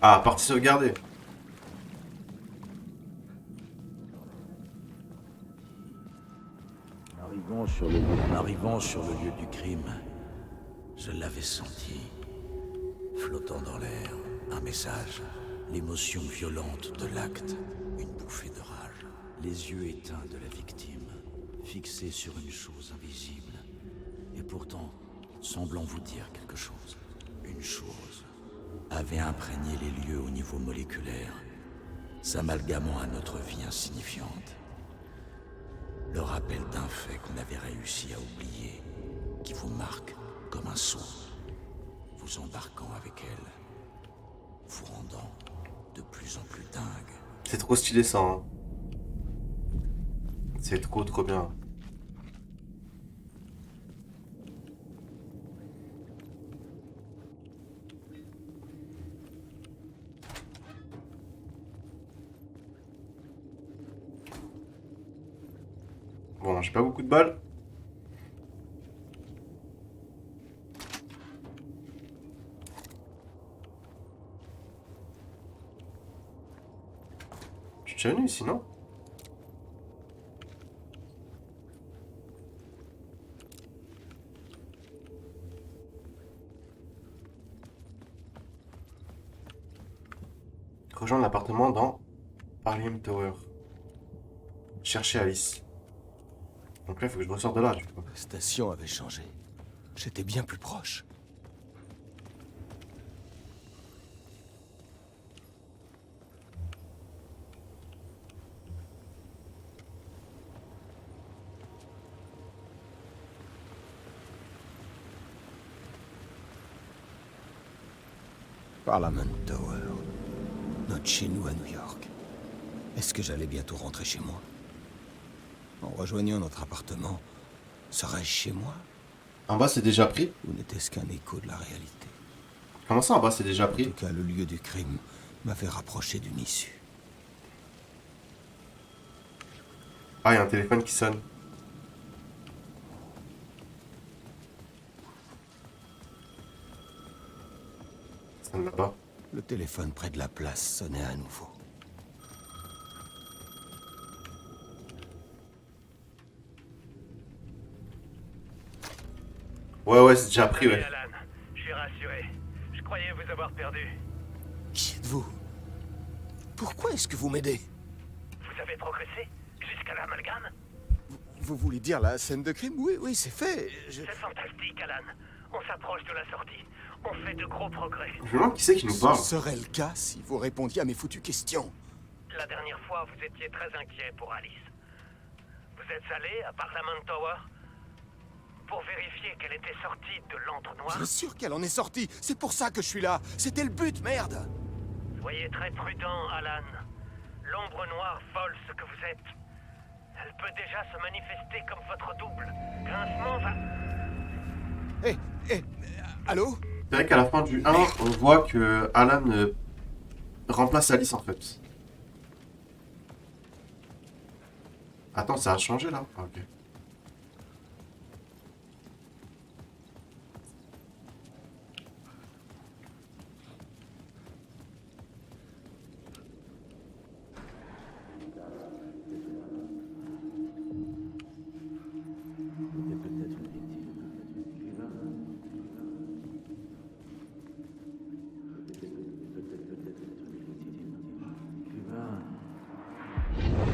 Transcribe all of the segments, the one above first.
Ah, partie sauvegardée. En arrivant sur le lieu du crime, je l'avais senti, flottant dans l'air, un message, l'émotion violente de l'acte, une bouffée de rage, les yeux éteints de la victime, fixés sur une chose invisible, et pourtant semblant vous dire quelque chose. Une chose avait imprégné les lieux au niveau moléculaire, s'amalgamant à notre vie insignifiante. Le rappel d'un fait qu'on avait réussi à oublier, qui vous marque comme un son, vous embarquant avec elle, vous rendant de plus en plus dingue. C'est trop stylé ça, hein. C'est trop bien. Bon, j'ai pas beaucoup de balles. Je suis déjà venu ici, non? Rejoindre l'appartement dans Harlem Tower. Chercher Alice. Donc là, il faut que je ressorte de là, du coup. La station avait changé. J'étais bien plus proche. Parliament Tower. Notre chez nous à New York. Est-ce que j'allais bientôt rentrer chez moi? En rejoignant notre appartement, serais-je chez moi? En bas, c'est déjà pris? Ou n'était-ce qu'un écho de la réalité? Comment ça, en bas, c'est déjà En pris? tout cas, le lieu du crime m'avait rapproché d'une issue. Ah, il y a un téléphone qui sonne. Ça sonne là-bas. Le téléphone près de la place sonnait à nouveau. Ouais, c'est déjà pris, Salut, ouais. Alan, je suis rassuré. Je croyais vous avoir perdu. Qui êtes-vous? Pourquoi est-ce que vous m'aidez? Vous avez progressé jusqu'à l'amalgame? Vous voulez dire la scène de crime? Oui, c'est fait. C'est fantastique, Alan. On s'approche de la sortie. On fait de gros progrès. Je me demande qui c'est qui nous Ce parle. serait le cas si vous répondiez à mes foutues questions. La dernière fois, vous étiez très inquiet pour Alice. Vous êtes allé à Parliament Tower pour vérifier qu'elle était sortie de l'antre noir? Bien sûr qu'elle en est sortie. C'est pour ça que je suis là. C'était le but, merde. Soyez très prudent, Alan. L'ombre noire vole ce que vous êtes. Elle peut déjà se manifester comme votre double. Grincement va... Allô? C'est vrai qu'à la fin du 1, on voit que Alan remplace Alice en fait. Attends, ça a changé là? Ah, ok.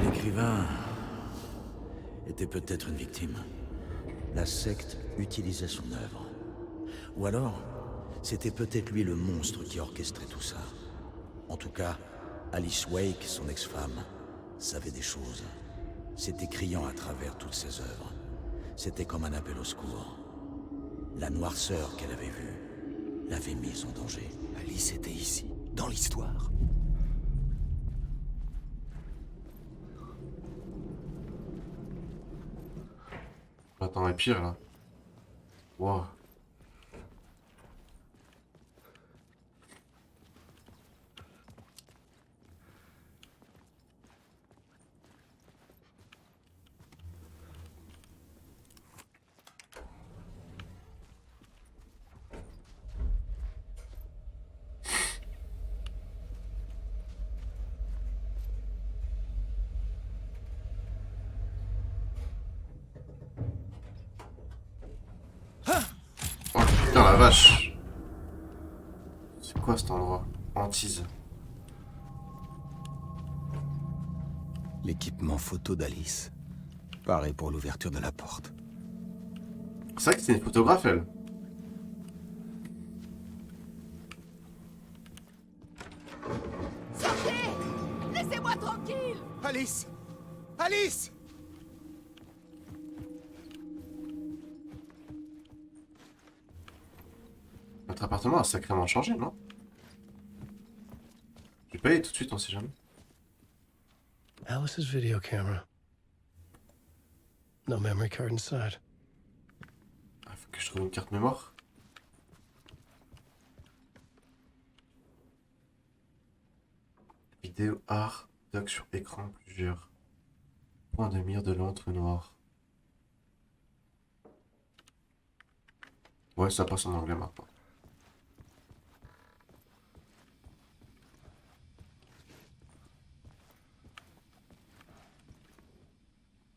L'écrivain était peut-être une victime. La secte utilisait son œuvre. Ou alors, c'était peut-être lui le monstre qui orchestrait tout ça. En tout cas, Alice Wake, son ex-femme, savait des choses. C'était criant à travers toutes ses œuvres. C'était comme un appel au secours. La noirceur qu'elle avait vue l'avait mise en danger. Alice était ici, dans l'histoire. Attends, et pire là. Wow. vache. C'est quoi cet endroit? Hantise. L'équipement photo d'Alice. Pareil pour l'ouverture de la porte. C'est vrai que c'est une photographe, elle. Sortez! Laissez-moi tranquille! Alice! Alice! Notre appartement a sacrément changé, non? Je vais pas y aller tout de suite, on sait jamais. Alice's video camera. No memory card inside. Ah, faut que je trouve une carte mémoire. Vidéo art, doc sur écran, plusieurs. Point de mire de l'entonnoir. Ouais, ça passe en anglais maintenant.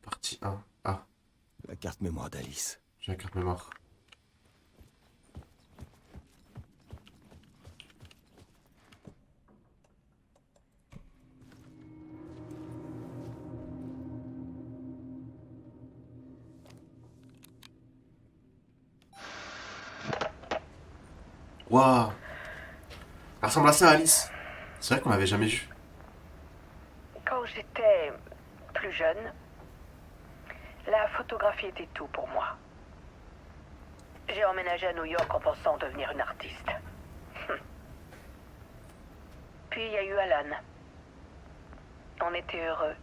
Partie 1. Ah, La carte mémoire d'Alice. j'ai la carte mémoire. Waouh! Elle ressemble à ça, Alice. C'est vrai qu'on l'avait jamais vue. Quand j'étais plus jeune, la photographie était tout pour moi. J'ai emménagé à New York en pensant devenir une artiste. Puis il y a eu Alan. On était heureux.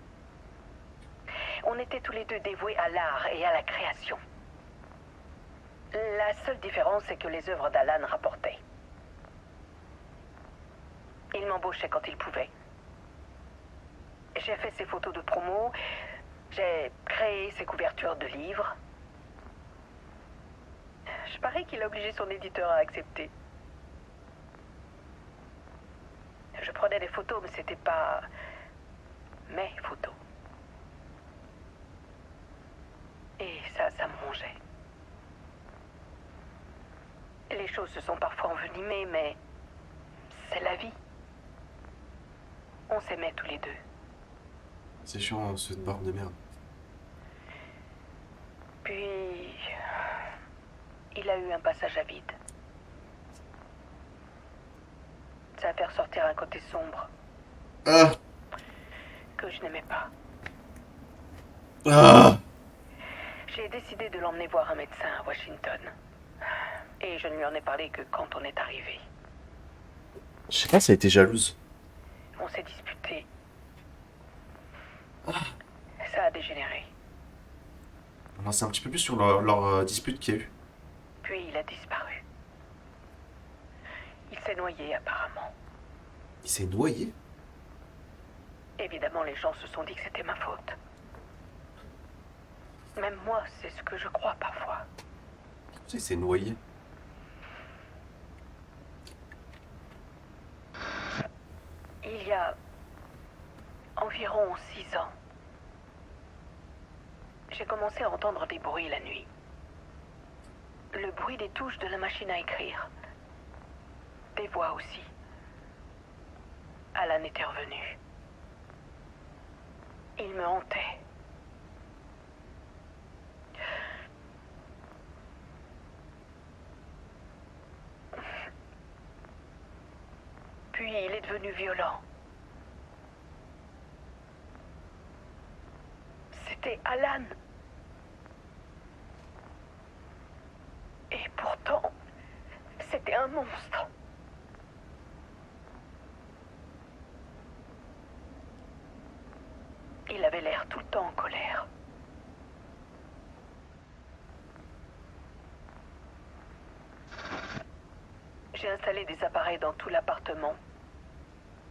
On était tous les deux dévoués à l'art et à la création. La seule différence, c'est que les œuvres d'Alan rapportaient. Il m'embauchait quand il pouvait. J'ai fait ses photos de promo, j'ai créé ses couvertures de livres. Je parie qu'il a obligé son éditeur à accepter. Je prenais des photos, mais c'était pas mes photos. Et ça me rongeait. Les choses se sont parfois envenimées, mais c'est la vie. On s'aimait tous les deux. C'est chiant, ce borne de merde. Puis, il a eu un passage à vide. Ça a fait ressortir un côté sombre Ah! que je n'aimais pas. Ah! J'ai décidé de l'emmener voir un médecin à Washington. Et je ne lui en ai parlé que quand on est arrivé. Je sais pas si elle était jalouse. On s'est disputé. Ça a dégénéré. On en sait un petit peu plus sur leur dispute qu'il y a eu. Puis il a disparu. Il s'est noyé apparemment. Il s'est noyé? Évidemment, les gens se sont dit que c'était ma faute. Même moi, c'est ce que je crois parfois. Tu sais, il s'est noyé. Il y a environ 6 ans, j'ai commencé à entendre des bruits la nuit. Le bruit des touches de la machine à écrire. Des voix aussi. Alan était revenu. Il me hantait. Puis il est devenu violent. C'était Alan. Et pourtant, c'était un monstre. Il avait l'air tout le temps en colère. J'ai installé des appareils dans tout l'appartement,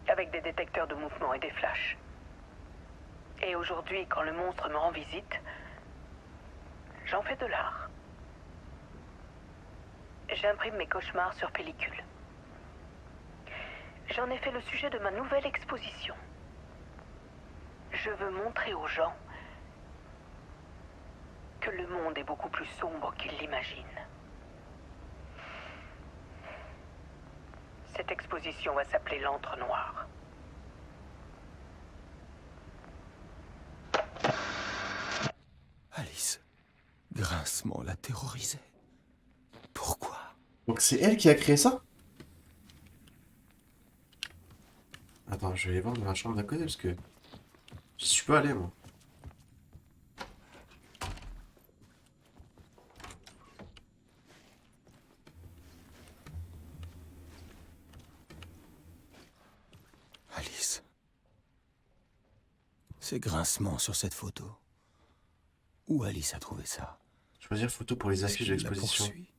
avec des détecteurs de mouvement et des flashs. Et aujourd'hui, quand le monstre me rend visite, j'en fais de l'art. J'imprime mes cauchemars sur pellicule. J'en ai fait le sujet de ma nouvelle exposition. Je veux montrer aux gens que le monde est beaucoup plus sombre qu'ils l'imaginent. Cette exposition va s'appeler l'Antre Noir. Alice, Grincement l'a terrorisée. Pourquoi? Donc c'est elle qui a créé ça? Attends, je vais aller voir dans la chambre d'à côté parce que je suis pas allé moi. Alice. C'est Grincement sur cette photo. Où Alice a trouvé ça? Choisir photo pour les Est-ce affiches de qu'il la l'exposition. poursuit?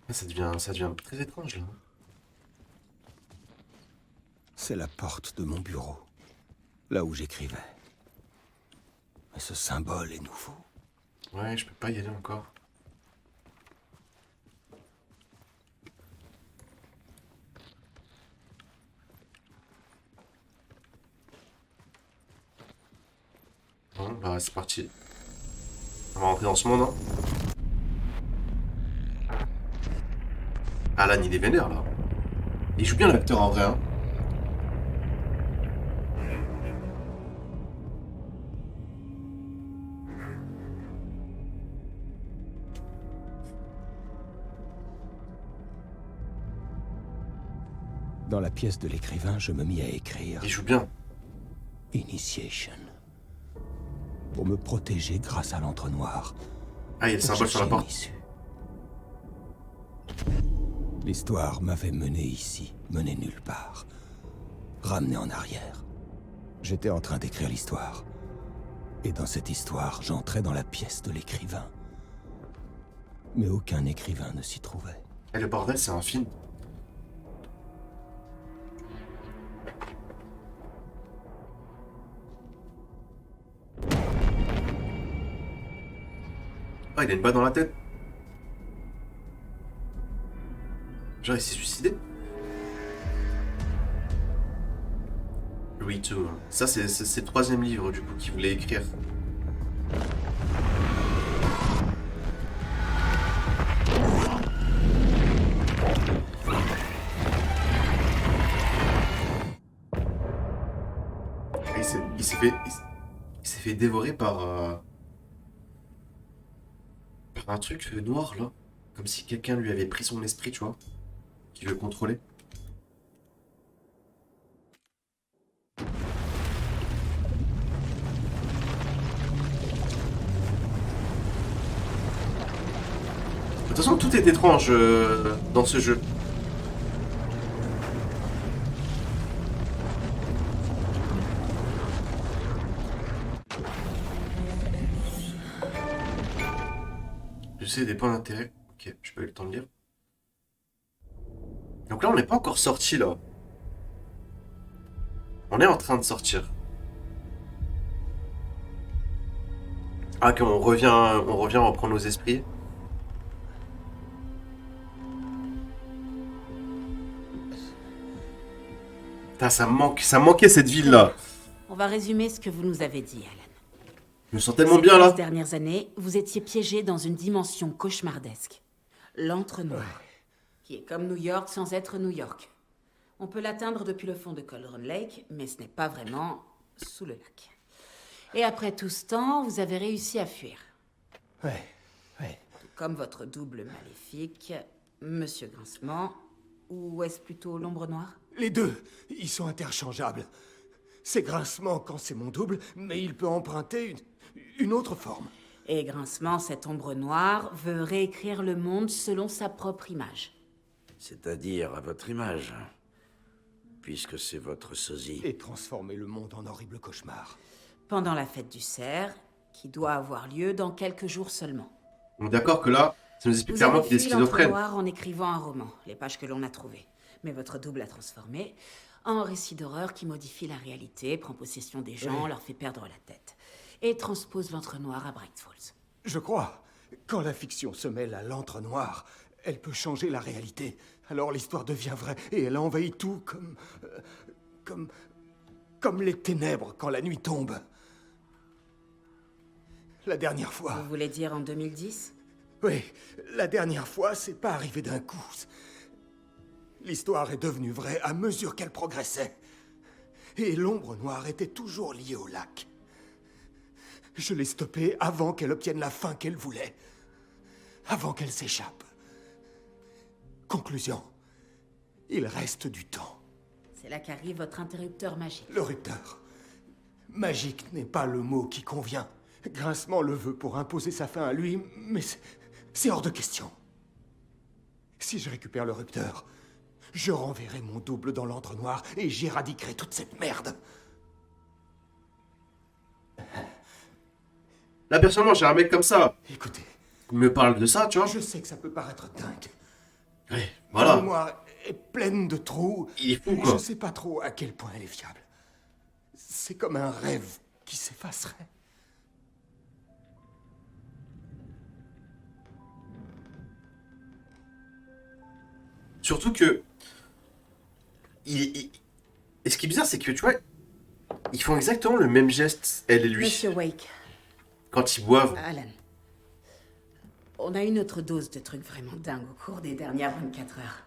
Ah, ça devient très étrange là. C'est la porte de mon bureau. Là où j'écrivais. Mais ce symbole est nouveau. Ouais, je peux pas y aller encore. Bon, bah c'est parti. On va rentrer dans ce monde, hein. Alan, il est vénère là. Il joue bien l'acteur en vrai, hein. Dans la pièce de l'écrivain, je me mis à écrire Il joue bien. Initiation. Pour me protéger grâce à l'entre-noir. Ah, il y a le symbole sur la Chercher une porte. issue. L'histoire m'avait mené ici, mené nulle part. Ramené en arrière. J'étais en train d'écrire l'histoire. Et dans cette histoire, j'entrais dans la pièce de l'écrivain. Mais aucun écrivain ne s'y trouvait. Et le bordel, c'est un film. Ah, il a une balle dans la tête. Genre, il s'est suicidé. Read to. Ça, c'est le troisième livre, du coup, qu'il voulait écrire. Il s'est fait dévorer par un truc noir, là. Comme si quelqu'un lui avait pris son esprit, tu vois. Qui veut le contrôler. De toute façon, tout est étrange dans ce jeu. Je sais des points d'intérêt. Ok, j'ai pas eu le temps de lire. Donc là, on n'est pas encore sorti là. On est en train de sortir. Ah, qu'on revient reprendre nos esprits. Putain, ça manquait cette ville là. On va résumer ce que vous nous avez dit, Alan. Je me sens tellement Ces bien 15 là. dernières années, vous étiez piégé dans une dimension cauchemardesque. L'entre-noir. Qui est comme New York sans être New York. On peut l'atteindre depuis le fond de Cauldron Lake, mais ce n'est pas vraiment sous le lac. Et après tout ce temps, vous avez réussi à fuir. Ouais. Tout comme votre double maléfique, Monsieur Grincement, ou est-ce plutôt l'ombre noire? Les deux, ils sont interchangeables. C'est Grincement quand c'est mon double, mais il peut emprunter une autre forme. Et Grincement, cette ombre noire, veut réécrire le monde selon sa propre image. C'est-à-dire à votre image. Puisque c'est votre sosie. Et transformer le monde en horrible cauchemar. Pendant la fête du cerf, qui doit avoir lieu dans quelques jours seulement. On est d'accord que là, ça nous explique Vous clairement avez qu'il est fui schizophrène. l'entre-noir en écrivant un roman, les pages que l'on a trouvées. Mais votre double l'a transformé en récit d'horreur qui modifie la réalité, prend possession des gens, leur fait perdre la tête. Et transpose l'entre-noir à Bright Falls. Je crois. Quand la fiction se mêle à l'entre-noir, elle peut changer la réalité. Alors l'histoire devient vraie et elle envahit tout comme... comme les ténèbres quand la nuit tombe. La dernière fois... Vous voulez dire en 2010? Oui, la dernière fois, c'est pas arrivé d'un coup. L'histoire est devenue vraie à mesure qu'elle progressait. Et l'ombre noire était toujours liée au lac. Je l'ai stoppée avant qu'elle obtienne la fin qu'elle voulait. Avant qu'elle s'échappe. Conclusion. Il reste du temps. C'est là qu'arrive votre interrupteur magique. Le rupteur. Magique n'est pas le mot qui convient. Grincement le veut pour imposer sa fin à lui, mais c'est hors de question. Si je récupère le rupteur, je renverrai mon double dans l'entre-noir et j'éradiquerai toute cette merde. Là, personnellement, j'ai un mec comme ça. Écoutez, Il me parle de ça, tu vois. je sais que ça peut paraître dingue. Ouais, Ma voilà. mémoire est pleine de trous. Il est fou, et quoi. je sais pas trop à quel point elle est fiable. C'est comme un rêve qui s'effacerait. Surtout que... Et ce qui est bizarre, c'est que, tu vois, ils font exactement le même geste, elle et lui, Monsieur Wake, quand ils boivent. Alan. On a eu notre dose de trucs vraiment dingues au cours des dernières 24 heures.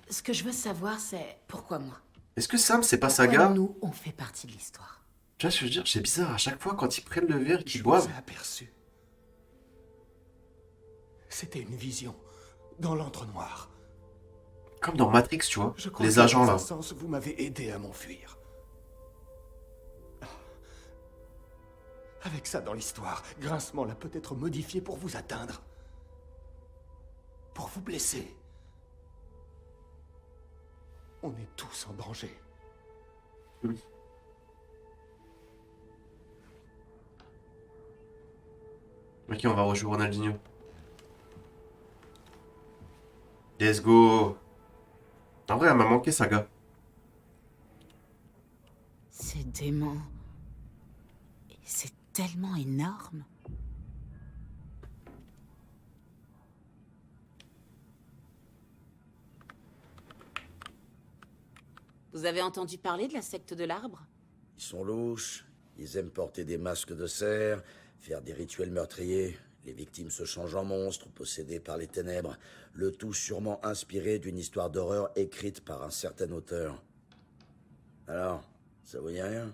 Ce que je veux savoir, c'est pourquoi moi? Est-ce que Sam, c'est pas Pourquoi Saga? nous, on fait partie de l'histoire? Tu vois ce que je veux dire? C'est bizarre, à chaque fois, quand ils prennent le verre et qu'ils Je boivent... vous ai aperçu. C'était une vision, dans l'entre-noir. Comme dans Matrix, tu vois, Je crois les que agents, dans là. un sens, vous m'avez aidé à m'enfuir. Avec ça dans l'histoire, Grincement l'a peut-être modifié pour vous atteindre. Pour vous blesser. On est tous en danger. Ok, on va rejouer Ronaldinho. Let's go. En vrai, elle m'a manqué, Saga. C'est dément. Et c'est tellement énorme. Vous avez entendu parler de la secte de l'arbre? Ils sont louches, ils aiment porter des masques de cerf, faire des rituels meurtriers. Les victimes se changent en monstres, possédés par les ténèbres. Le tout sûrement inspiré d'une histoire d'horreur écrite par un certain auteur. Alors, ça vous dit rien?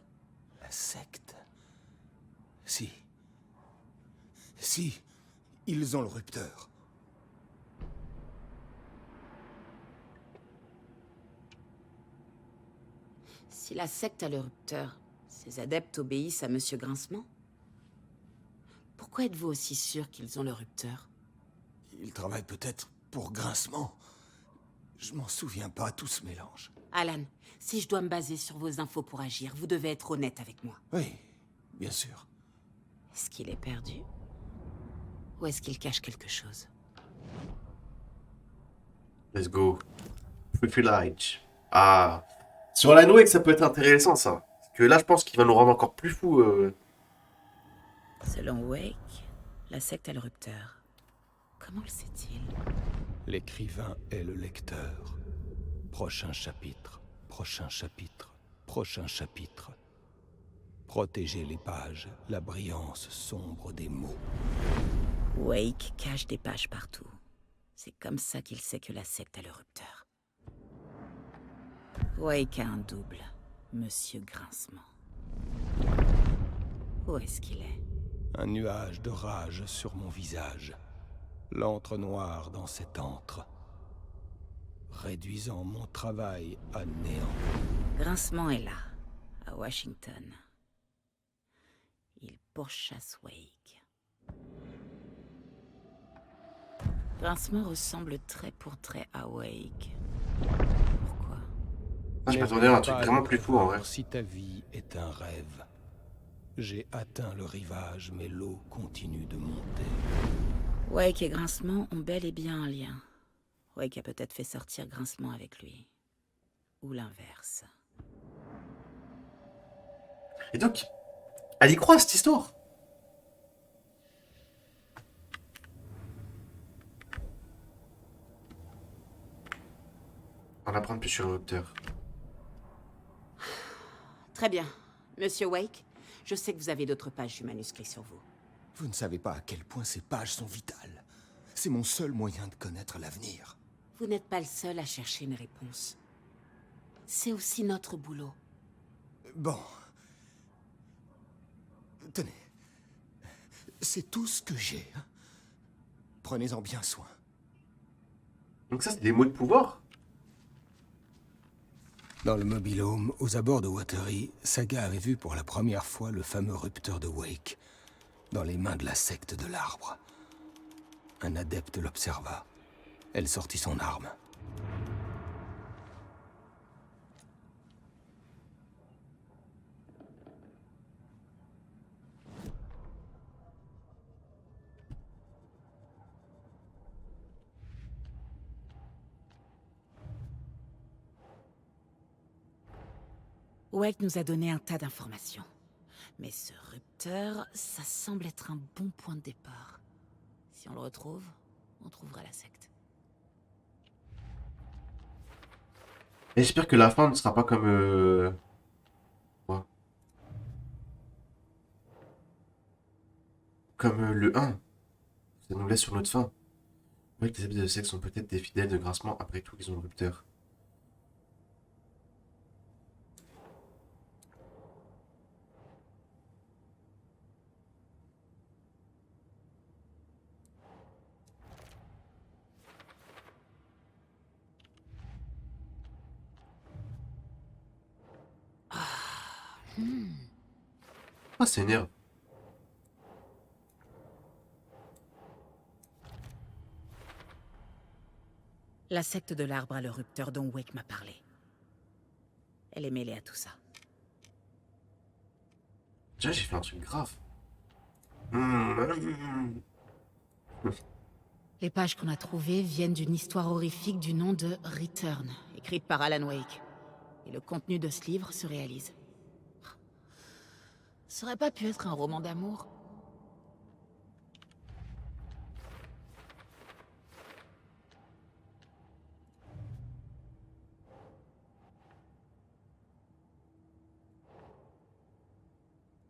La secte. Si. Si. Ils ont le rupteur. Si la secte a le rupteur, ses adeptes obéissent à Monsieur Grincement? Pourquoi êtes-vous aussi sûr qu'ils ont le rupteur? Ils travaillent peut-être pour Grincement. Je m'en souviens pas, tout ce mélange. Alan, si je dois me baser sur vos infos pour agir, vous devez être honnête avec moi. Oui, bien sûr. Est-ce qu'il est perdu? Ou est-ce qu'il cache quelque chose? Let's go. Free Light. Ah. Sur la Noé, que ça peut être intéressant, ça. Parce que là, je pense qu'il va nous rendre encore plus fous. Selon Wake, la secte a le rupteur. Comment le sait-il? L'écrivain est le lecteur. Prochain chapitre, prochain chapitre, prochain chapitre. Protéger les pages, la brillance sombre des mots. Wake cache des pages partout. C'est comme ça qu'il sait que la secte a le rupteur. Wake a un double, Monsieur Grincement. Où est-ce qu'il est? Un nuage de rage sur mon visage. L'antre noir dans cet antre. Réduisant mon travail à néant. Grincement est là, à Washington. Il pourchasse Wake. Grincement ressemble trait pour trait à Wake. Pourquoi? Ah, je m'attendais à un truc vraiment plus fou, en vrai. Si ta vie est un rêve. J'ai atteint le rivage, mais l'eau continue de monter. Wake et Grincement ont bel et bien un lien. Wake a peut-être fait sortir Grincement avec lui. Ou l'inverse. Et donc, elle y croit, cette histoire. On apprend plus sur le rupteur. Très bien. Monsieur Wake, je sais que vous avez d'autres pages du manuscrit sur vous. Vous ne savez pas à quel point ces pages sont vitales. C'est mon seul moyen de connaître l'avenir. Vous n'êtes pas le seul à chercher une réponse. C'est aussi notre boulot. Bon. Tenez. C'est tout ce que j'ai. Hein. Prenez-en bien soin. Donc ça, c'est des mots de pouvoir? Dans le mobil-home, aux abords de Watery, Saga avait vu pour la première fois le fameux rupteur de Wake, dans les mains de la secte de l'arbre. Un adepte l'observa. Elle sortit son arme. Wake nous a donné un tas d'informations. Mais ce rupteur, ça semble être un bon point de départ. Si on le retrouve, on trouvera la secte. Et j'espère que la fin ne sera pas comme... quoi comme le 1. Ça nous laisse sur notre fin. Ouais, les adeptes de sexe sont peut-être des fidèles de Grincement, après tout, ils ont le rupteur. Ah, c'est énerve. La secte de l'arbre a le rupteur dont Wake m'a parlé. Elle est mêlée à tout ça. Déjà, j'ai fait un truc grave. Les pages qu'on a trouvées viennent d'une histoire horrifique du nom de Return, écrite par Alan Wake. Et le contenu de ce livre se réalise. Ça aurait pas pu être un roman d'amour?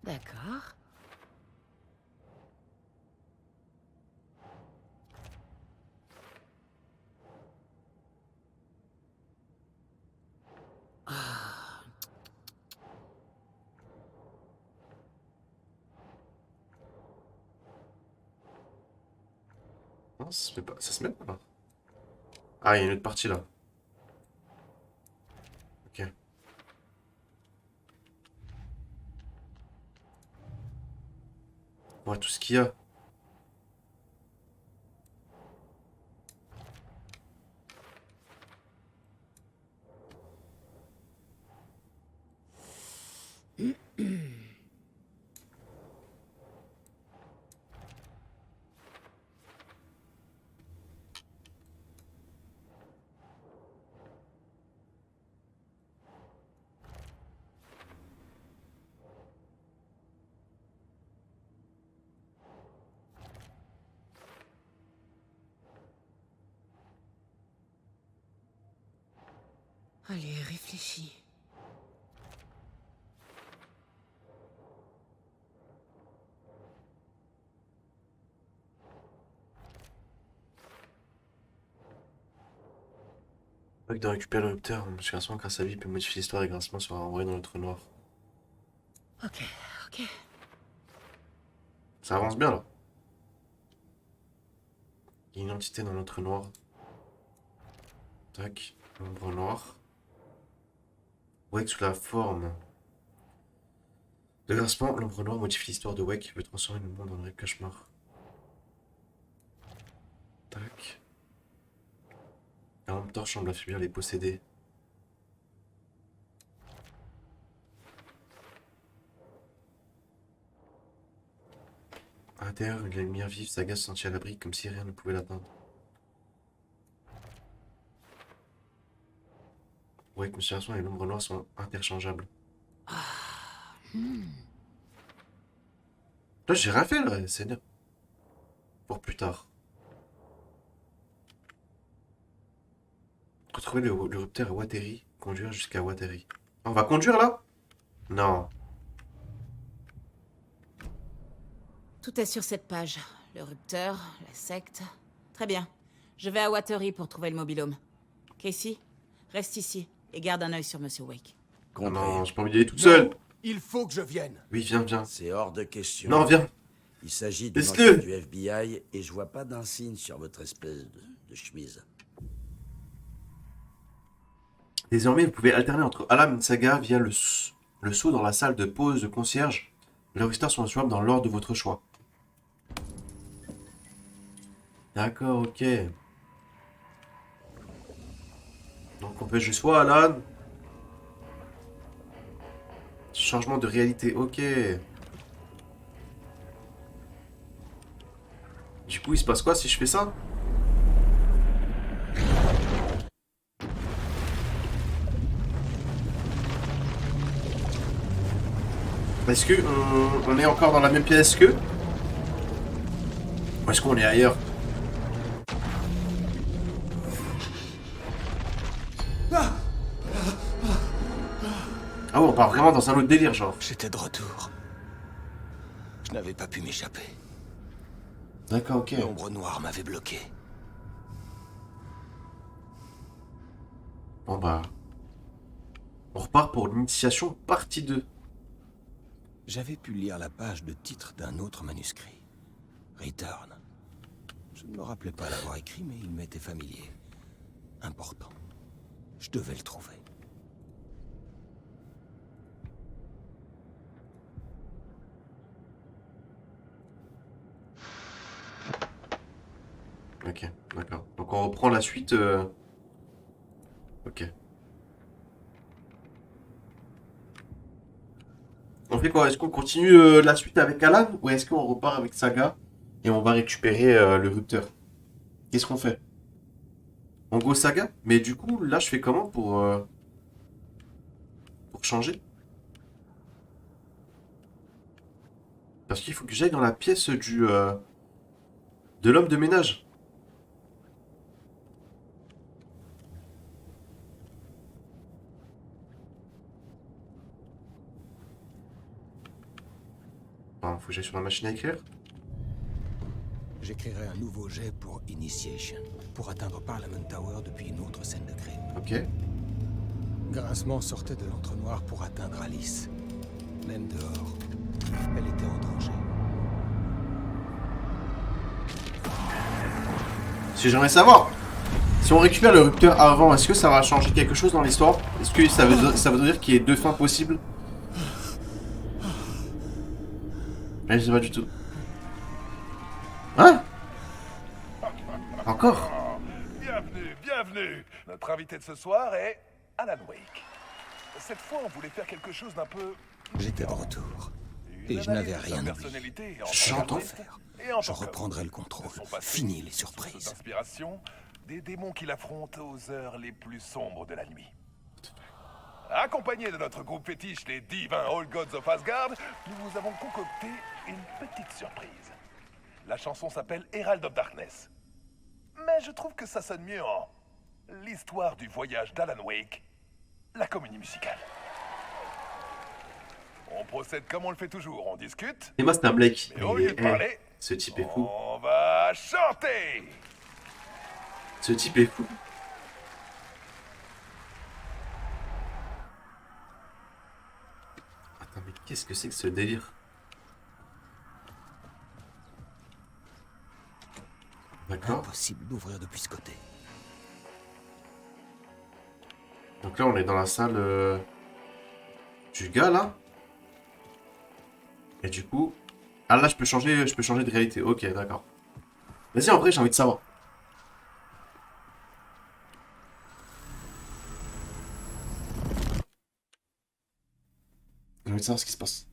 D'accord. Non, ça se met pas. Ça se met pas là. Ah, il y a une autre partie là. Ok. Ouais, tout ce qu'il y a. Allez, réfléchis. Avec de récupérer le rupteur, M. Grincement, grâce à lui, peut modifier l'histoire et Grincement sera envoyé dans le trou noir. Ok, ok. Ça avance bien là. Il y a une entité dans le trou noir. Tac, l'ombre noire. Wake sous la forme de Grincement, l'ombre noire modifie l'histoire de Wake qui peut transformer le monde en un vrai cauchemar. Tac. La lampe torche semble affaiblir les possédés. À l'intérieur, une lumière vive, Saga se sentit à l'abri comme si rien ne pouvait l'atteindre. Wake, Monsieur Garçon et l'ombre noire sont interchangeables. Là, j'ai rien fait là, Seigneur. Pour plus tard. Retrouver le rupteur à Watery. Conduire jusqu'à Watery. Ah, on va conduire là? Non. Tout est sur cette page. Le rupteur, la secte... Très bien. Je vais à Watery pour trouver le mobilhome. Casey, reste ici et garde un œil sur Monsieur Wake. Oh non, Compris. j'ai pas envie d'y aller toute seule. Il faut que je vienne. Oui, viens, viens. C'est hors de question. Non, viens. Il s'agit d'une Laisse-le. enquête du FBI et je vois pas d'insigne sur votre espèce de chemise. Désormais, vous pouvez alterner entre Alam et Saga via le saut dans la salle de pause de concierge. Les restars sont jouables dans l'ordre de votre choix. D'accord, ok. Donc on peut jouer soit Alan. Changement de réalité, ok. Du coup, il se passe quoi si je fais ça? Est-ce que on est encore dans la même pièce qu'eux? Ou est-ce qu'on est ailleurs? Ah ouais, on part vraiment dans un autre délire, genre. J'étais de retour. Je n'avais pas pu m'échapper. D'accord, ok. L'ombre noire m'avait bloqué. Bon bah... On repart pour l'initiation partie 2. J'avais pu lire la page de titre d'un autre manuscrit. Return. Je ne me rappelais pas l'avoir écrit, mais il m'était familier. Important. Je devais le trouver. Ok, d'accord. Donc on reprend la suite. Ok. On fait quoi? Est-ce qu'on continue la suite avec Alan ou est-ce qu'on repart avec Saga et on va récupérer le rupteur? Qu'est-ce qu'on fait? On go Saga? Mais du coup, là, je fais comment pour changer? Parce qu'il faut que j'aille dans la pièce de l'homme de ménage. Faut que j'aille sur la machine à écrire. J'écrirai un nouveau jet pour Initiation, pour atteindre Parliament Tower depuis une autre scène de crime. Ok. Grincement sortait de l'entre-noir pour atteindre Alice. Même dehors, elle était en danger. Si j'aimerais savoir, si on récupère le rupteur avant, est-ce que ça va changer quelque chose dans l'histoire? Est-ce que ça veut dire qu'il y ait deux fins possibles? Je sais pas du tout. Hein? Encore? Bienvenue, bienvenue. Notre invité de ce soir est Alan Wake. Cette fois, on voulait faire quelque chose d'un peu... J'étais de retour. Une Et je n'avais analyse de sa rien oublié. personnalité en J'entends tant qu'artiste faire. et en Je tant qu'homme. reprendrai le De contrôle. son passé, Fini les source surprises. d'inspiration, des démons qu'il affronte aux heures les plus sombres de la nuit. Accompagné de notre groupe fétiche, les divins All Gods of Asgard, nous vous avons concocté une petite surprise. La chanson s'appelle Herald of Darkness. Mais je trouve que ça sonne mieux en l'histoire du voyage d'Alan Wake, la comédie musicale. On procède comme on le fait toujours, on discute, Et moi, c'est un Blake. mais au lieu de parler, Ce type est fou. on va chanter. Ce type est fou. Attends, mais qu'est-ce que c'est que ce délire? D'accord. Impossible d'ouvrir depuis ce côté. Donc là, on est dans la salle du gars, là. Et du coup... Ah, là, je peux changer de réalité. Ok, d'accord. Vas-y, en vrai, j'ai envie de savoir. J'ai envie de savoir ce qui se passe.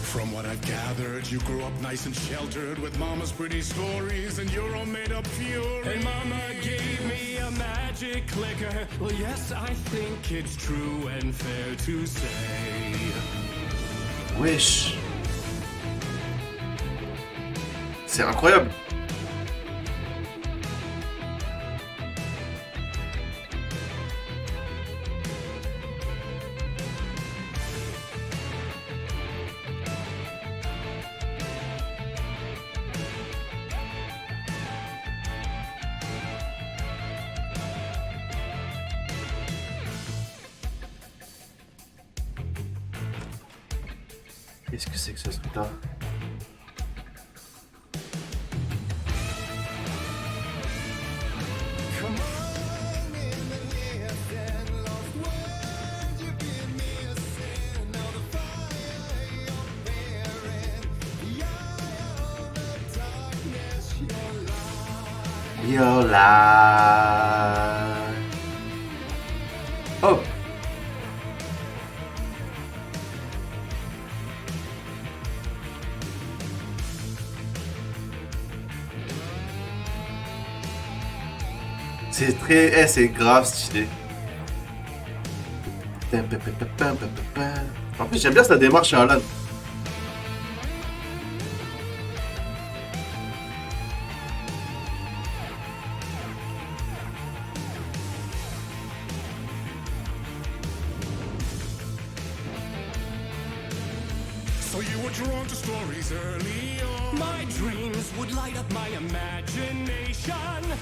From what I've gathered, you grew up nice and sheltered with mama's pretty stories and your own made-up fury. And mama gave me a magic clicker. Well, yes, I think it's true and fair to say. Wesh. C'est incroyable. Qu'est-ce que c'est que ce truc-là? You're live. Oh. C'est très... c'est grave stylé. En plus, j'aime bien sa démarche à Alan. So you were drawn to stories early on. My dreams would light up my imagination.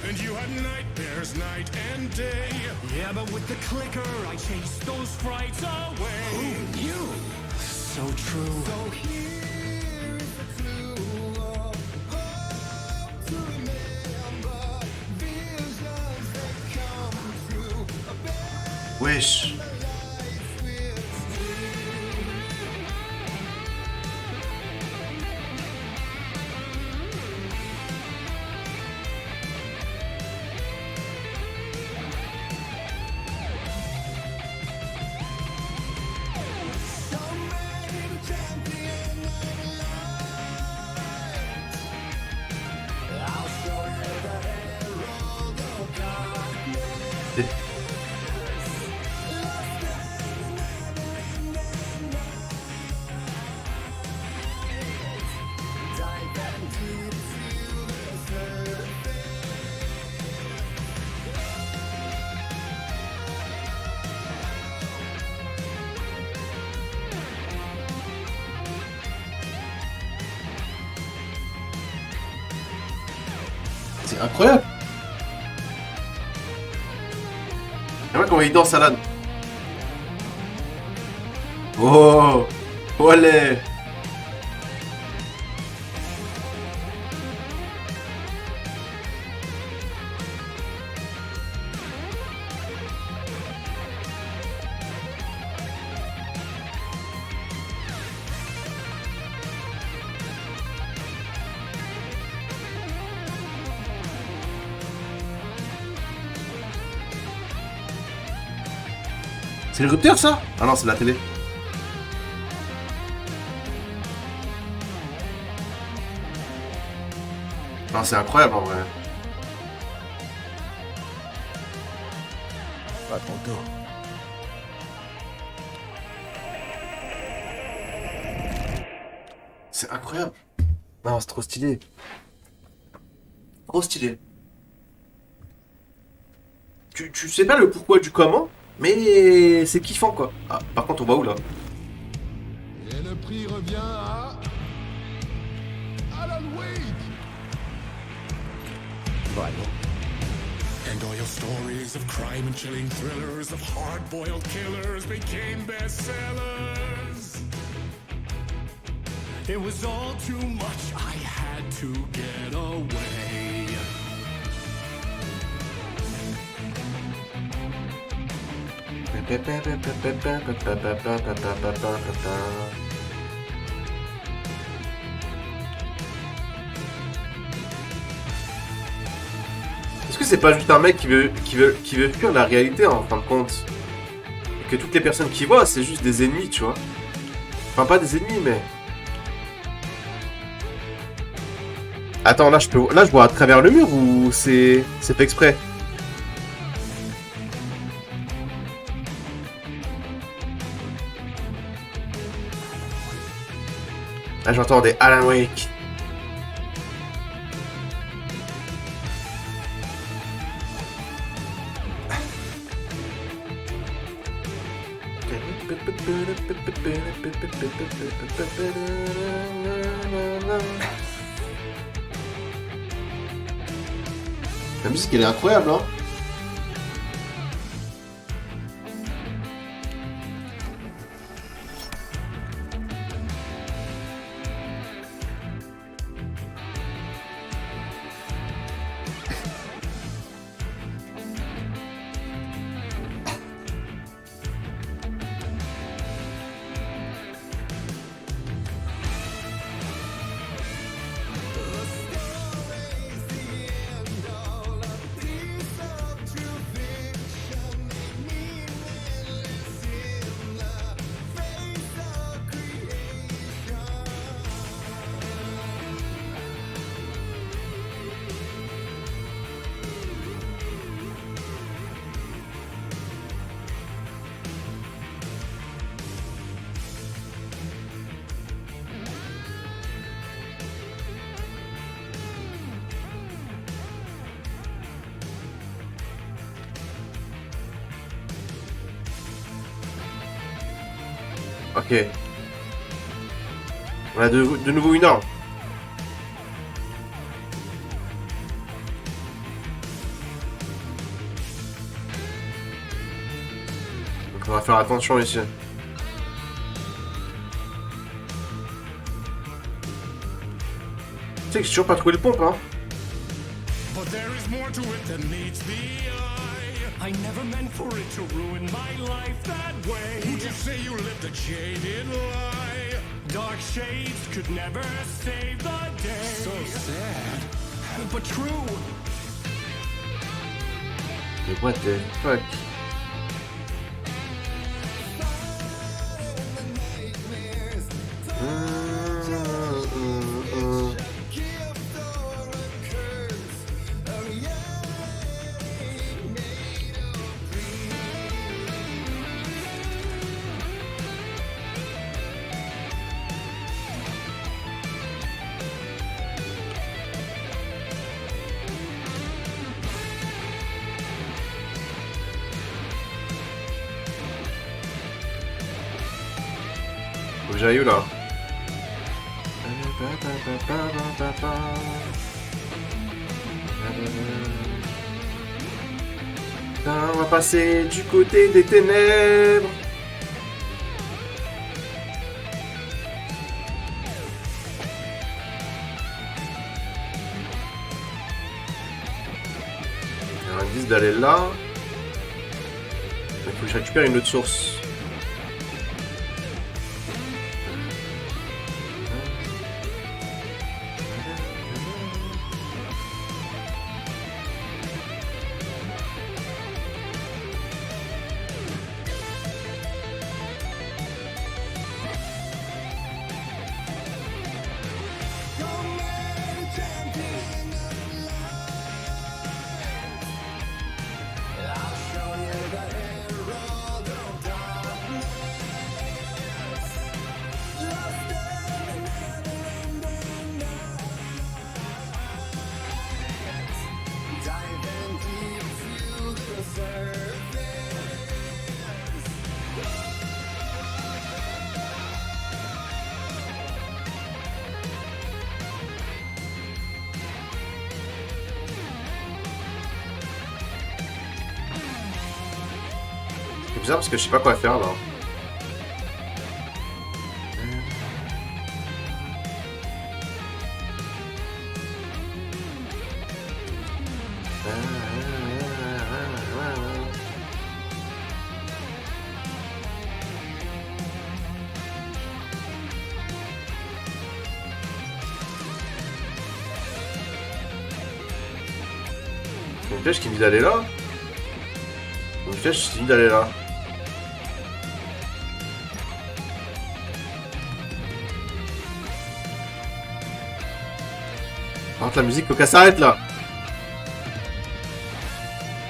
And you had nightmares night and day. Yeah, but with the clicker I chased those frights away. Who knew? So true. So here is the clue of hope to remember. Visions that come true. Wesh. C'est incroyable. Et moi comment il danse Alan. Oh. Olé. C'est le rupteur ça? Ah non, c'est la télé. Non, c'est incroyable en vrai. Pas trop tôt. C'est incroyable. Non, c'est trop stylé. Trop stylé. Tu sais pas le pourquoi du comment, mais c'est kiffant quoi. Ah, par contre, on va où là? Et le prix revient à Alan Wake. Vraiment. And all your stories of crime and chilling thrillers of hard-boiled killers became bestsellers. It was all too much, I had to get away. Est-ce que c'est pas juste un mec qui veut fuir la réalité en fin de compte? Et que toutes les personnes qu'il voit, c'est juste des ennemis, tu vois? Enfin, pas des ennemis, mais... Attends, là je vois à travers le mur ou c'est fait exprès? Là j'entends des Alan Wake. La musique elle est incroyable hein. Ok. On a de nouveau une arme. Donc on va faire attention ici. Tu sais que j'ai toujours pas trouvé le pompe hein. But there is more to it than meets the eye. I never meant for it to ruin my life that way. Would you say you lived a jaded lie? Dark shades could never save the day. So sad, but true. Mais what the fuck? Faut que j'aille où là? On va passer du côté des ténèbres. Il y a un indice d'aller là. Il faut que je récupère une autre source. C'est bizarre parce que je sais pas quoi faire là. Il y a une flèche qui me dit d'aller là. Une flèche qui me dit d'aller là. Oh Par contre, la musique, faut qu'elle s'arrête là.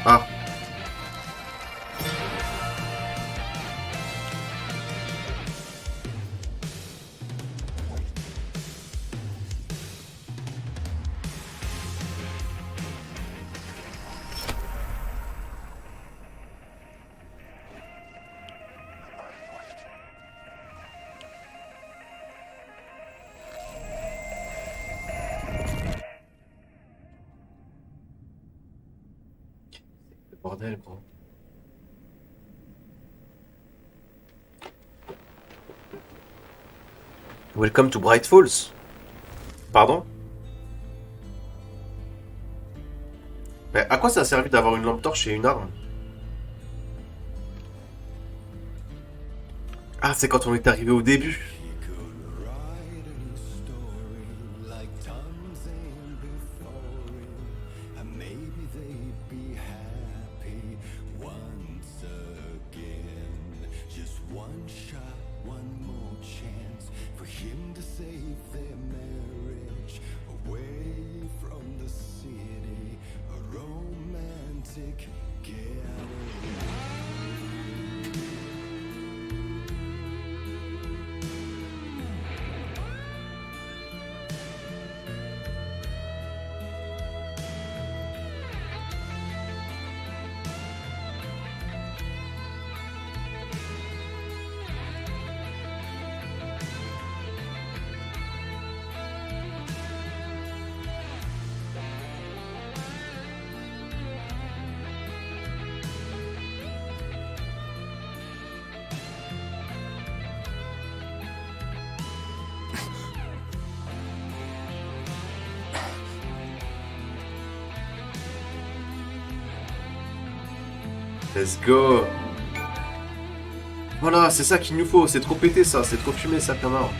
Ah. Bordel, gros. Welcome to Bright Falls. Pardon? Mais à quoi ça a servi d'avoir une lampe torche et une arme? Ah, c'est quand on est arrivé au début. Let's go. Voilà, c'est ça qu'il nous faut. C'est trop pété ça, c'est trop fumé ça, connard.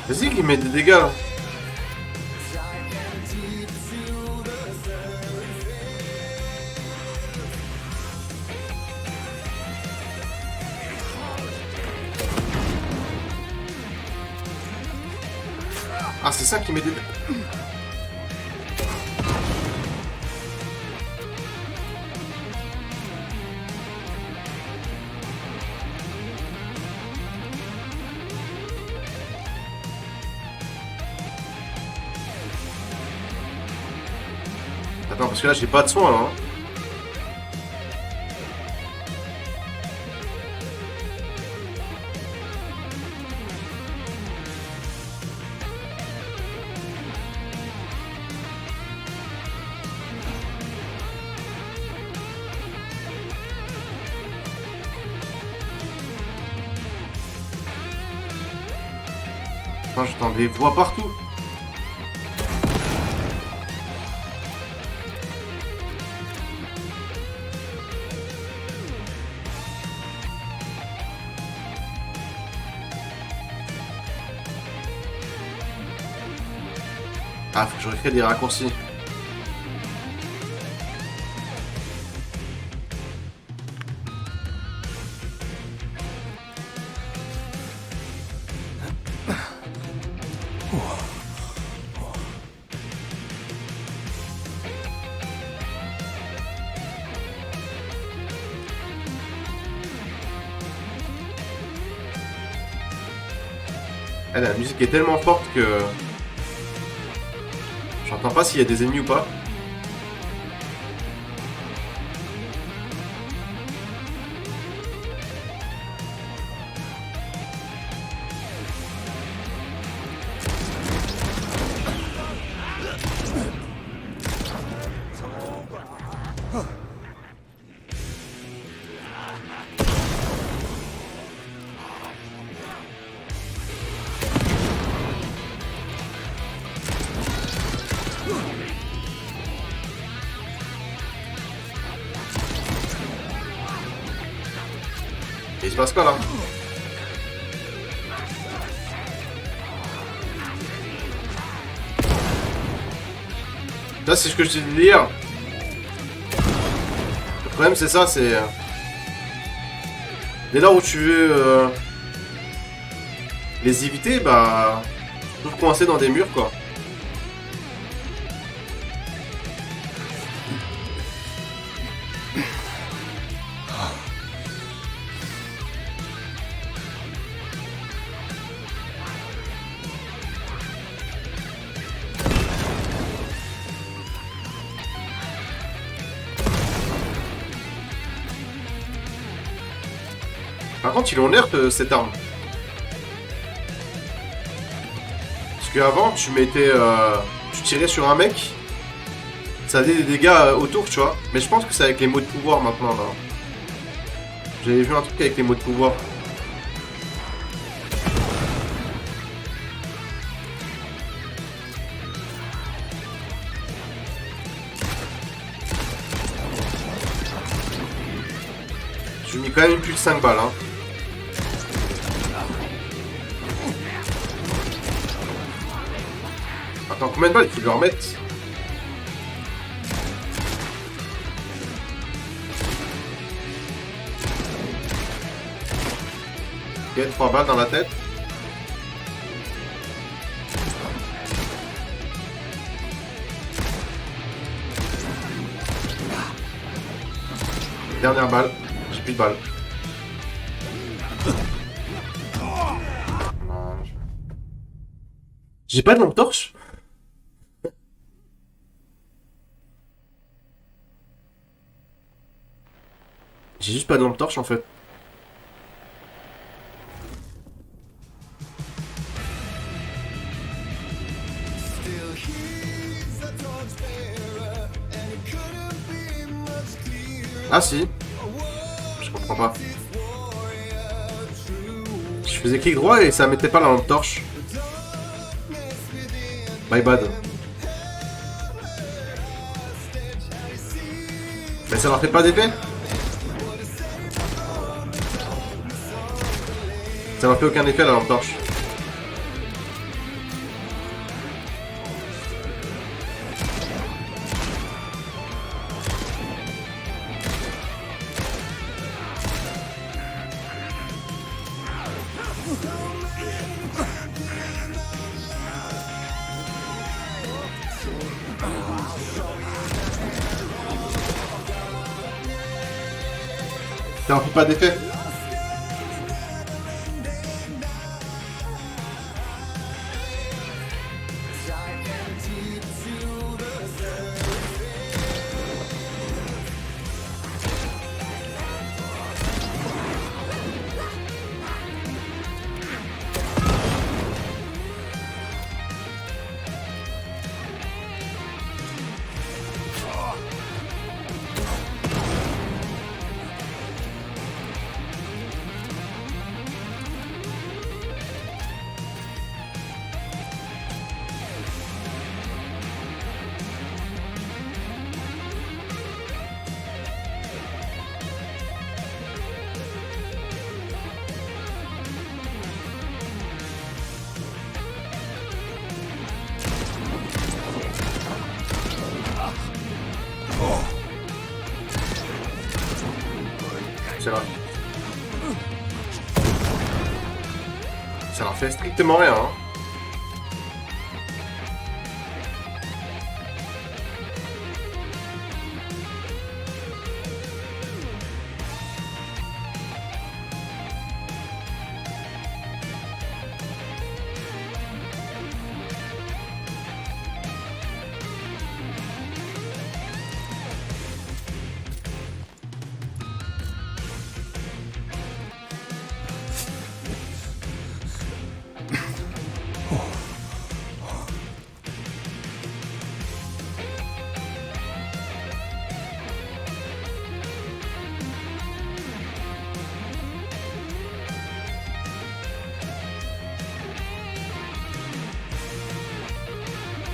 Vas-y, qu'il met des dégâts là. Ah, c'est ça qui met des dégâts. Attends, parce que là j'ai pas de soin là. Hein. Attends, j'entends des voix partout. Ah, faut que je refais des raccourcis. Ah, la musique est tellement forte que... J'entends pas s'il y a des ennemis ou pas. Et il se passe quoi là? Là c'est ce que je t'ai dit hier. Le problème c'est ça, c'est... Dès lors où tu veux les éviter, bah... Tu te trouves coincé dans des murs quoi. Par contre, ils l'ont nerf cette arme. Parce qu'avant, tu mettais. Tu tirais sur un mec, ça faisait des dégâts autour, tu vois. Mais je pense que c'est avec les mots de pouvoir maintenant là. J'avais vu un truc avec les mots de pouvoir. J'ai mis quand même plus de 5 balles hein. Attends, combien de balles il faut lui remettre? Ok, 3 balles dans la tête. Dernière balle. J'ai plus de balles. J'ai pas de lampe torche? J'ai juste pas de lampe torche en fait. Ah si. Je comprends pas. Je faisais clic droit et ça mettait pas la lampe torche. My bad. Mais ça leur fait pas d'effet? Ça leur fait aucun effet la lampe torche. Ça leur fait pas d'effet. Ça leur fait strictement rien. Hein.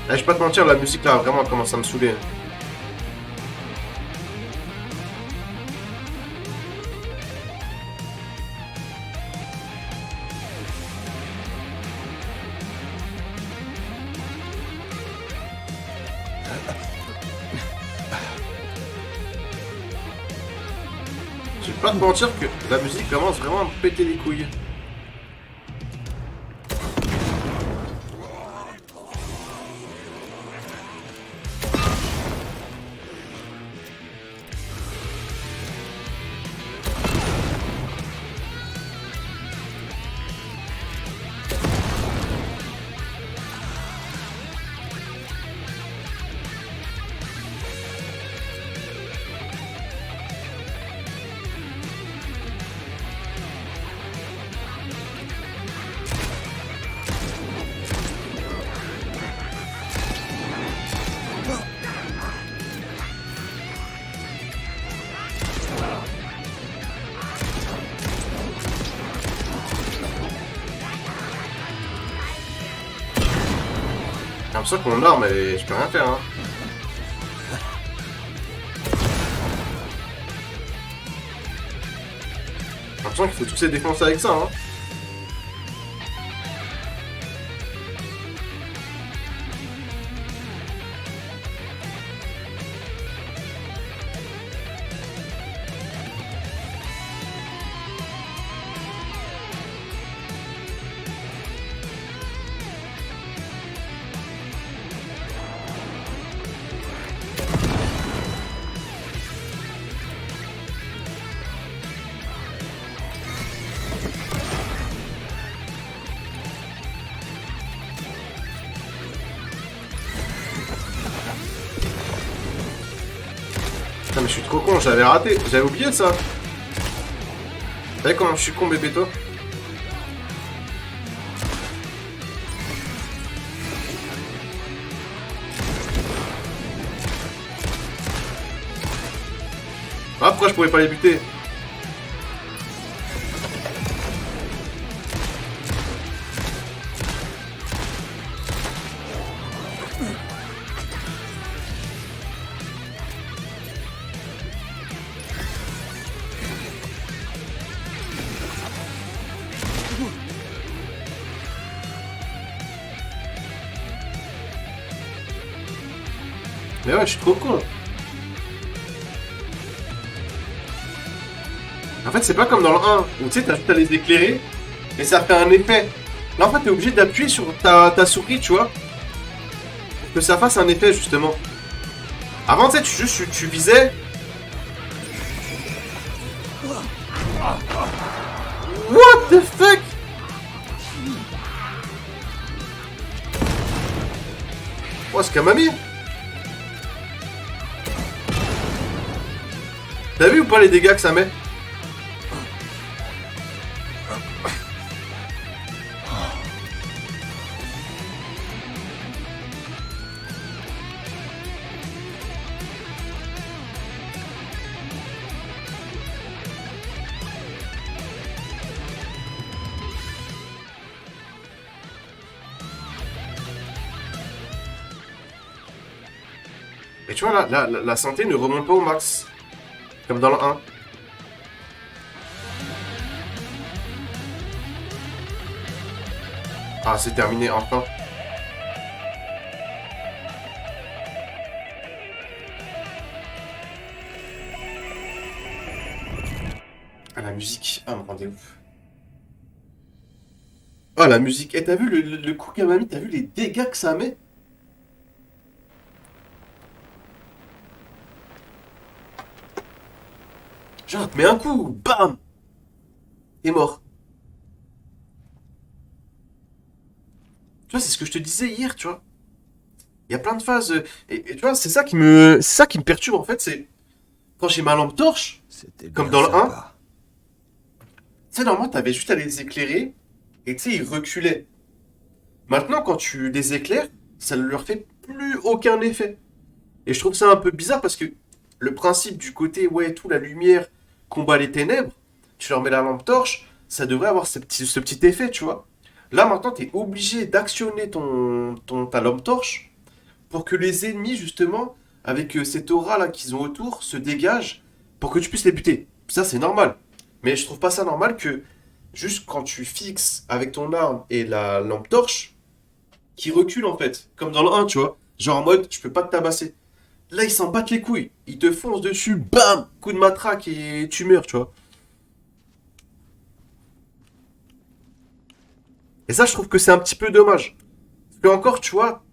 Je vais pas te mentir, la musique là vraiment commence à me saouler. Je vais pas te mentir que la musique commence vraiment à me péter les couilles. J'ai l'impression que mon arme, je peux rien faire. Hein. J'ai l'impression qu'il faut tous les défoncer avec ça. Hein. Putain mais je suis trop con, j'avais raté, j'avais oublié ça. Vous savez comment je suis con bébéto? Ah pourquoi je pourrais pas les buter? Mais ouais, je suis trop con. En fait, c'est pas comme dans le 1, où tu sais, t'as juste à les éclairer, et ça fait un effet. Là, en fait, t'es obligé d'appuyer sur ta souris, tu vois, pour que ça fasse un effet, justement. Avant, tu sais, tu visais. What the fuck? Oh, c'est Kamami. T'as vu ou pas les dégâts que ça met? Et tu vois, là, la santé ne remonte pas au max. Comme dans le 1. Ah, c'est terminé, enfin. Ah, la musique. Ah, me rendez ouf. Ah, la musique. Et t'as vu le coup qu'elle m'a mis? T'as vu les dégâts que ça met? Genre, te mets un coup, bam! T'es mort. Tu vois, c'est ce que je te disais hier, tu vois. Il y a plein de phases. Et tu vois, c'est ça qui me perturbe en fait, c'est quand j'ai ma lampe torche, comme dans le 1. Tu sais, normalement, t'avais juste à les éclairer et tu sais, ils reculaient. Maintenant, quand tu les éclaires, ça ne leur fait plus aucun effet. Et je trouve ça un peu bizarre parce que le principe du côté, ouais, tout, la lumière combat les ténèbres, tu leur mets la lampe torche, ça devrait avoir ce petit effet, tu vois. Là, maintenant, tu es obligé d'actionner ta lampe torche pour que les ennemis, justement, avec cette aura-là qu'ils ont autour, se dégagent pour que tu puisses les buter. Ça, c'est normal. Mais je trouve pas ça normal que, juste quand tu fixes avec ton arme et la lampe torche, qui recule, en fait. Comme dans le 1, tu vois. Genre en mode, je peux pas te tabasser. Là, ils s'en battent les couilles. Ils te foncent dessus, bam, coup de matraque et tu meurs, tu vois. Et ça, je trouve que c'est un petit peu dommage. Parce que encore, tu vois,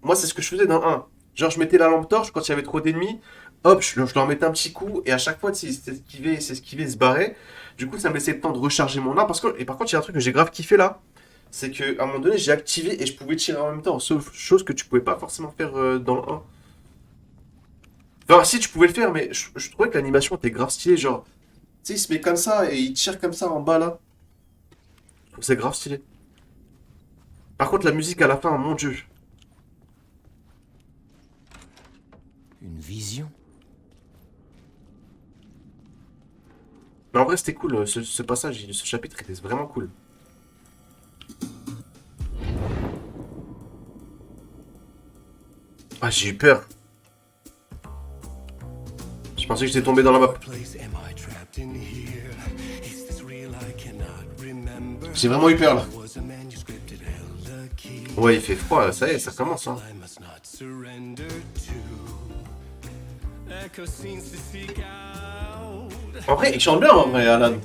moi, c'est ce que je faisais dans 1. Genre, je mettais la lampe torche quand il y avait trop d'ennemis. Hop, je leur mettais un petit coup. Et à chaque fois, tu sais, c'est esquiver, se barrer. Du coup, ça me laissait le temps de recharger mon arme. Et par contre, il y a un truc que j'ai grave kiffé là. C'est qu'à un moment donné, j'ai activé et je pouvais tirer en même temps. Sauf chose que tu pouvais pas forcément faire dans le 1. Enfin, si, tu pouvais le faire, mais je trouvais que l'animation était grave stylée. Genre, tu sais, il se met comme ça et il tire comme ça en bas là. Je trouve que c'est grave stylé. Par contre, la musique à la fin, mon dieu. Une vision? Mais en vrai, c'était cool. Ce passage, ce chapitre était vraiment cool. Ah, j'ai eu peur. Je pensais que j'étais tombé dans la map. J'ai vraiment eu peur là. Ouais, il fait froid, ça y est, ça commence. Hein. En vrai, il chante bien en vrai, Alan.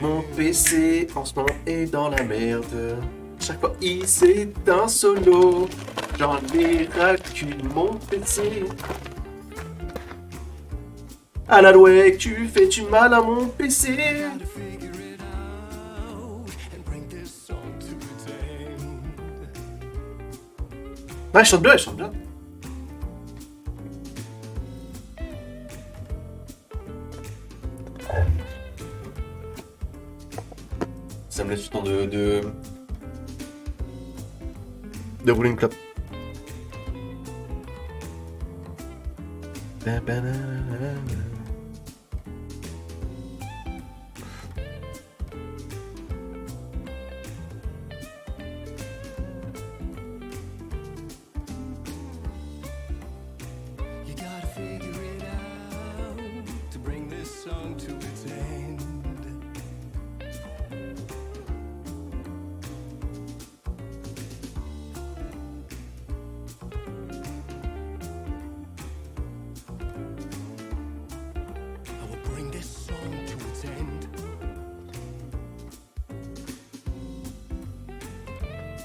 Mon PC en ce moment est dans la merde. Chaque fois il s'éteint solo. J'en ai raculé mon PC. Alan Wake, tu fais du mal à mon PC. Ouais, il chante bien, il chante bien. Ça me laisse du temps de rouler une clope.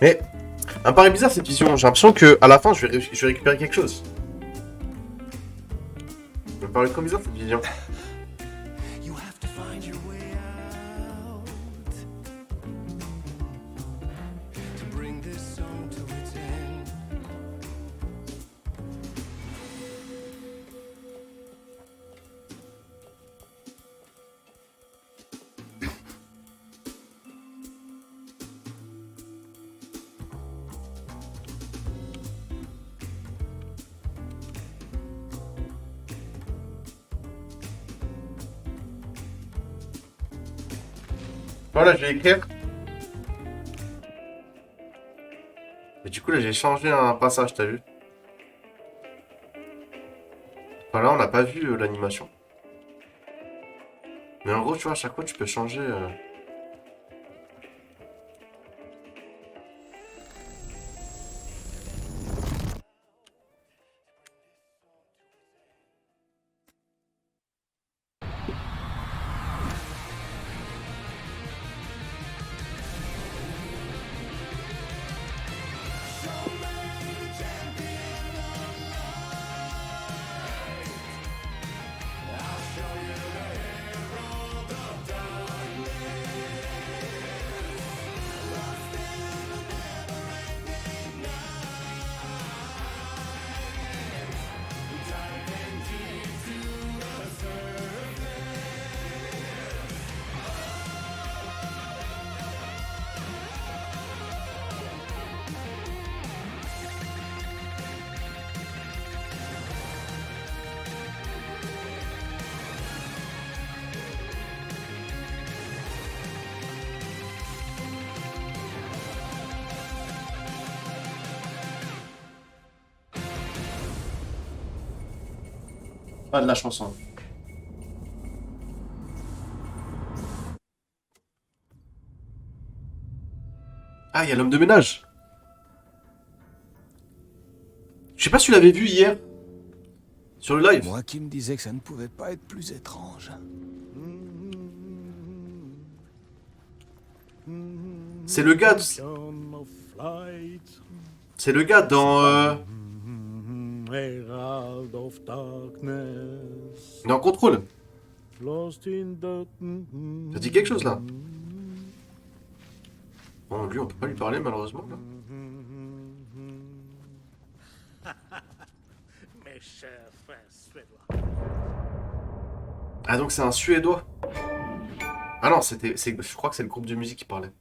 Mais, elle me paraît bizarre cette vision. J'ai l'impression qu'à la fin, je vais récupérer quelque chose. Elle me paraît trop bizarre cette vision. Voilà, je vais écrire. Et du coup, là, j'ai changé un passage, t'as vu? Enfin, là, on n'a pas vu l'animation. Mais en gros, tu vois, à chaque fois, tu peux changer... Pas de la chanson. Ah, il y a l'homme de ménage. Je sais pas si tu l'avais vu hier. Sur le live. Moi qui me disais que ça ne pouvait pas être plus étrange. C'est le gars. C'est le gars dans. Il est en contrôle. Ça dit quelque chose là. Bon, lui, on peut pas lui parler malheureusement. Là. Ah, donc c'est un Suédois. Ah non, je crois que c'est le groupe de musique qui parlait.